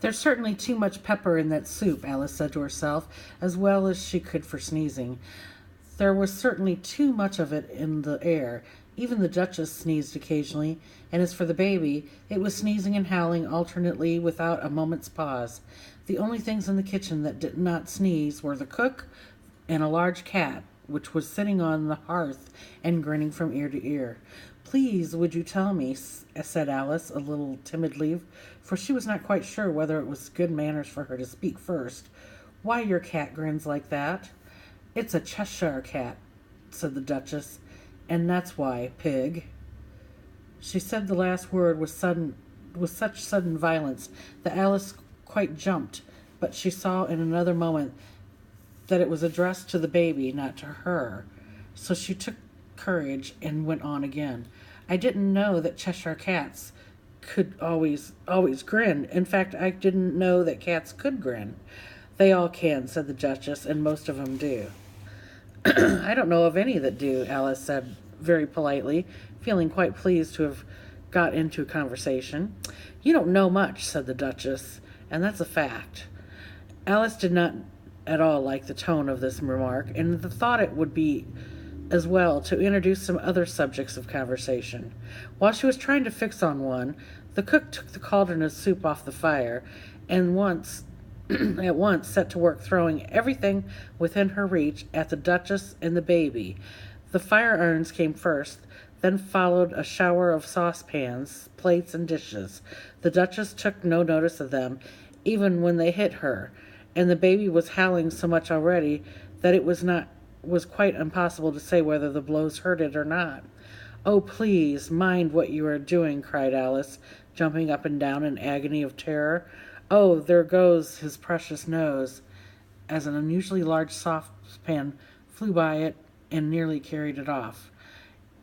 There's certainly too much pepper in that soup, Alice said to herself, as well as she could for sneezing. There was certainly too much of it in the air. Even the Duchess sneezed occasionally, and as for the baby, it was sneezing and howling alternately without a moment's pause. The only things in the kitchen that did not sneeze were the cook and a large cat, which was sitting on the hearth and grinning from ear to ear. Please, would you tell me, said Alice, a little timidly, for she was not quite sure whether it was good manners for her to speak first, why your cat grins like that? It's a Cheshire cat, said the Duchess, and that's why, pig. She said the last word with such sudden violence that Alice quite jumped, but she saw in another moment that it was addressed to the baby, not to her. So she took courage and went on again. I didn't know that Cheshire cats could always grin. In fact, I didn't know that cats could grin. They all can, said the Duchess, and most of them do. I don't know of any that do, Alice said very politely, feeling quite pleased to have got into a conversation. You don't know much, said the Duchess, and that's a fact. Alice did not at all like the tone of this remark, and thought it would be as well to introduce some other subjects of conversation. While she was trying to fix on one, the cook took the cauldron of soup off the fire, and at once set to work throwing everything within her reach at the Duchess and the baby. The fire irons came first, then followed a shower of saucepans, plates, and dishes. The Duchess took no notice of them, even when they hit her, and the baby was howling so much already that it was quite impossible to say whether the blows hurt it or not. Oh, please, mind what you are doing, cried Alice, jumping up and down in agony of terror. Oh, there goes his precious nose, as an unusually large saucepan flew by it and nearly carried it off.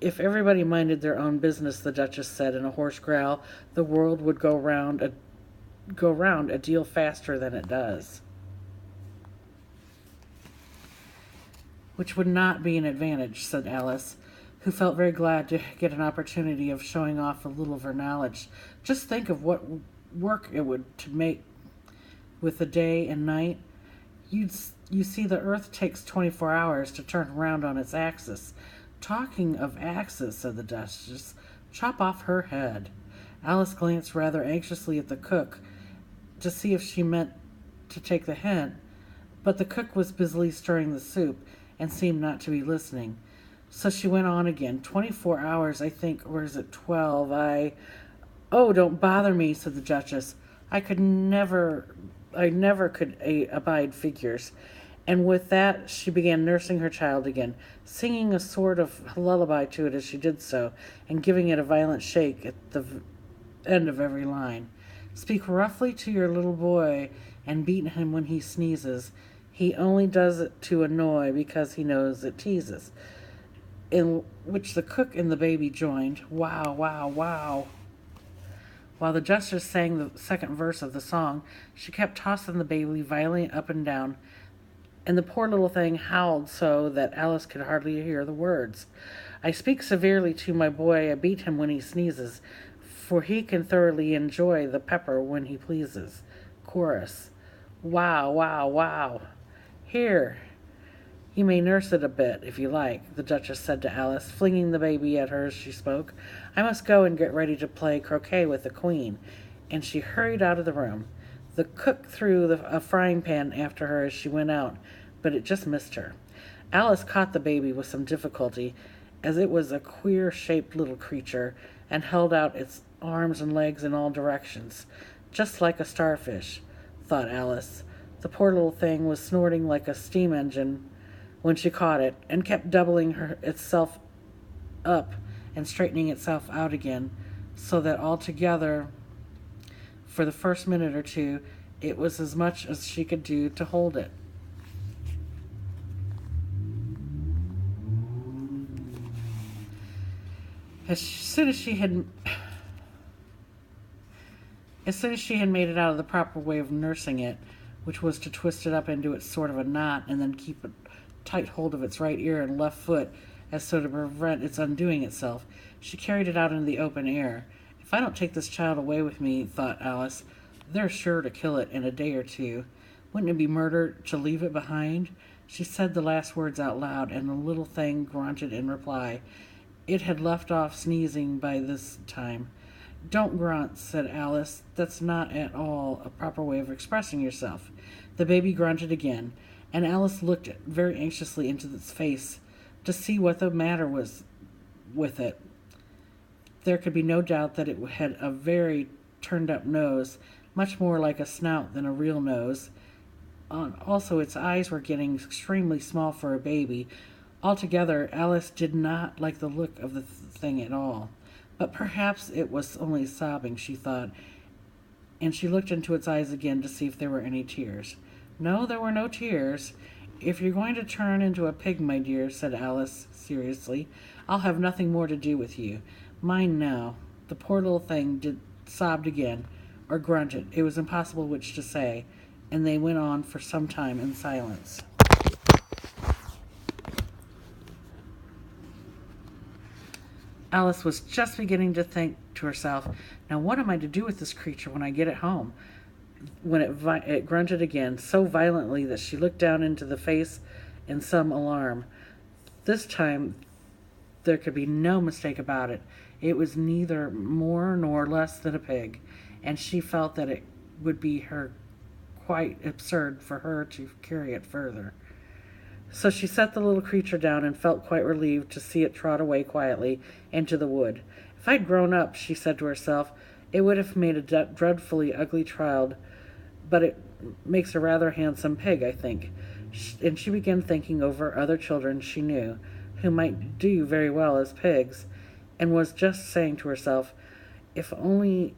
If everybody minded their own business, the Duchess said in a hoarse growl, the world would go round a deal faster than it does. Which would not be an advantage, said Alice, who felt very glad to get an opportunity of showing off a little of her knowledge. Just think of what work it would to make with the day and night. You see, the earth takes 24 hours to turn around on its axis. Talking of axis, said the Duchess, chop off her head. Alice glanced rather anxiously at the cook to see if she meant to take the hint, but the cook was busily stirring the soup and seemed not to be listening. So she went on again. 24 hours, I think, or is it 12? Oh, don't bother me, said the Duchess. I never could abide figures. And with that, she began nursing her child again, singing a sort of lullaby to it as she did so, and giving it a violent shake at the end of every line. Speak roughly to your little boy, and beat him when he sneezes. He only does it to annoy, because he knows it teases. In which the cook and the baby joined. Wow, wow, wow. While the Duchess sang the second verse of the song, she kept tossing the baby violently up and down, and the poor little thing howled so that Alice could hardly hear the words. I speak severely to my boy, I beat him when he sneezes, for he can thoroughly enjoy the pepper when he pleases. Chorus. Wow, wow, wow. Here, you may nurse it a bit, if you like, the Duchess said to Alice, flinging the baby at her as she spoke. I must go and get ready to play croquet with the Queen. And she hurried out of the room. The cook threw a frying pan after her as she went out, but it just missed her. Alice caught the baby with some difficulty, as it was a queer-shaped little creature, and held out its arms and legs in all directions, just like a starfish, thought Alice. The poor little thing was snorting like a steam engine when she caught it, and kept doubling itself up and straightening itself out again, so that altogether, for the first minute or two, it was as much as she could do to hold it. As soon as she had made it out of the proper way of nursing it, which was to twist it up into its sort of a knot and then keep a tight hold of its right ear and left foot as so to prevent its undoing itself, she carried it out into the open air. If I don't take this child away with me, thought Alice, They're sure to kill it in a day or two. Wouldn't it be murder to leave it behind? She said the last words out loud, and the little thing grunted in reply. It had left off sneezing by this time. Don't grunt, said Alice. That's not at all a proper way of expressing yourself. The baby grunted again, and Alice looked very anxiously into its face to see what the matter was with it. There could be no doubt that it had a very turned up nose, much more like a snout than a real nose. Also, its eyes were getting extremely small for a baby. Altogether, Alice did not like the look of the thing at all. But perhaps it was only sobbing, she thought, and she looked into its eyes again to see if there were any tears. No, there were no tears. If you're going to turn into a pig, my dear, said Alice seriously, I'll have nothing more to do with you. Mind now. The poor little thing sobbed again, or grunted. It was impossible which to say, and they went on for some time in silence. Alice was just beginning to think to herself, now what am I to do with this creature when I get it home? When it grunted again, so violently that she looked down into the face in some alarm. This time there could be no mistake about it. It was neither more nor less than a pig, and she felt that it would be quite absurd for her to carry it further. So she set the little creature down and felt quite relieved to see it trot away quietly into the wood. If I'd grown up, she said to herself, it would have made a dreadfully ugly child, but it makes a rather handsome pig, I think. And she began thinking over other children she knew, who might do very well as pigs, and was just saying to herself, if one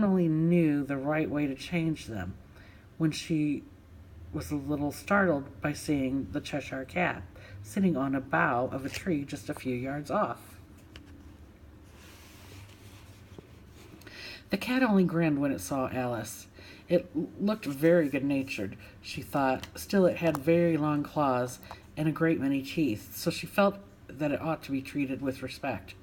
only knew the right way to change them, when she was a little startled by seeing the Cheshire Cat sitting on a bough of a tree just a few yards off. The cat only grinned when it saw Alice. It looked very good-natured, she thought. Still, it had very long claws and a great many teeth, so she felt that it ought to be treated with respect.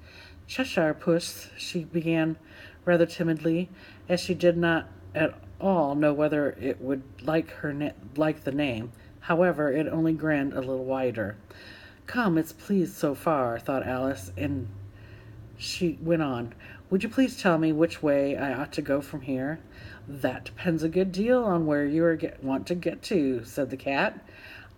Cheshire Puss, she began rather timidly, as she did not at all know whether it would like the name. However, it only grinned a little wider. Come, it's pleased so far, thought Alice, and she went on. Would you please tell me which way I ought to go from here? That depends a good deal on where you want to get to, said the cat.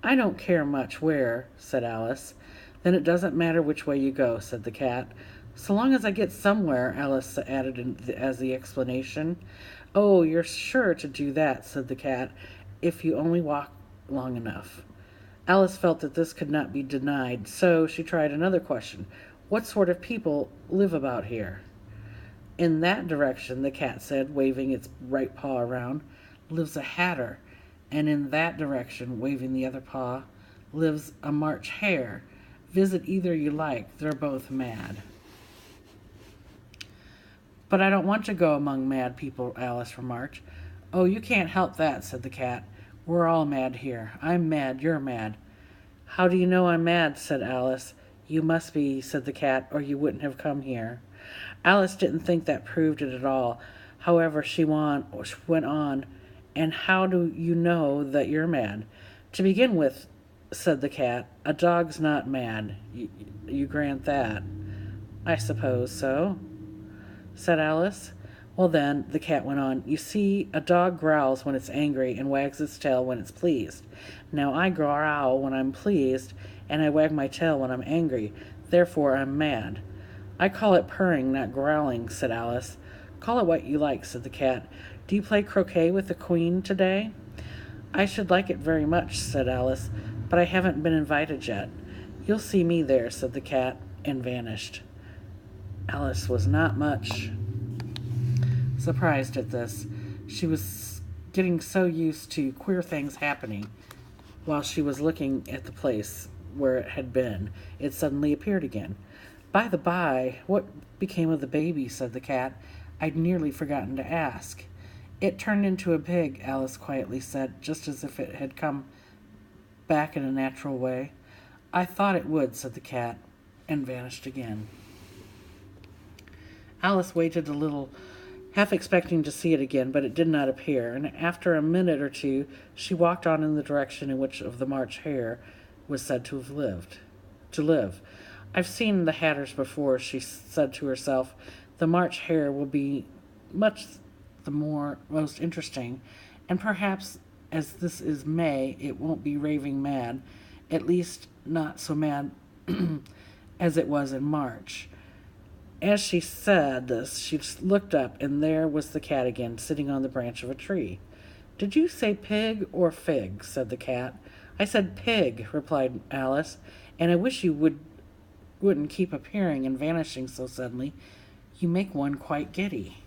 I don't care much where, said Alice. Then it doesn't matter which way you go, said the cat. So long as I get somewhere, Alice added as the explanation. Oh, you're sure to do that, said the cat, if you only walk long enough. Alice felt that this could not be denied, so she tried another question. What sort of people live about here? In that direction, the cat said, waving its right paw around, lives a hatter, and in that direction, waving the other paw, lives a March hare. Visit either you like, they're both mad. But I don't want to go among mad people, Alice remarked. Oh, you can't help that, said the cat. We're all mad here. I'm mad, you're mad. How do you know I'm mad, said Alice. You must be, said the cat, or you wouldn't have come here. Alice didn't think that proved it at all. However, she went on, and how do you know that you're mad? To begin with, said the cat, a dog's not mad. You grant that. I suppose so, said Alice. Well then, the cat went on, you see, a dog growls when it's angry and wags its tail when it's pleased. Now I growl when I'm pleased, and I wag my tail when I'm angry. Therefore I'm mad. I call it purring, not growling, said Alice. Call it what you like, said the cat. Do you play croquet with the Queen today? I should like it very much, said Alice, but I haven't been invited yet. You'll see me there, said the cat, and vanished. Alice was not much surprised at this. She was getting so used to queer things happening while she was looking at the place where it had been. It suddenly appeared again. By the by, what became of the baby, said the cat. I'd nearly forgotten to ask. It turned into a pig, Alice quietly said, just as if it had come back in a natural way. I thought it would, said the cat, and vanished again. Alice waited a little half expecting to see it again, but it did not appear, and after a minute or two she walked on in the direction in which of the March Hare was said to have lived. To live. I've seen the Hatters before, she said to herself. The March Hare will be much the most interesting, and perhaps as this is May, it won't be raving mad, at least not so mad as it was in March. As she said this, she looked up, and there was the cat again, sitting on the branch of a tree. Did you say pig or fig? Said the cat. I said pig, replied Alice, and I wish you wouldn't keep appearing and vanishing so suddenly. You make one quite giddy.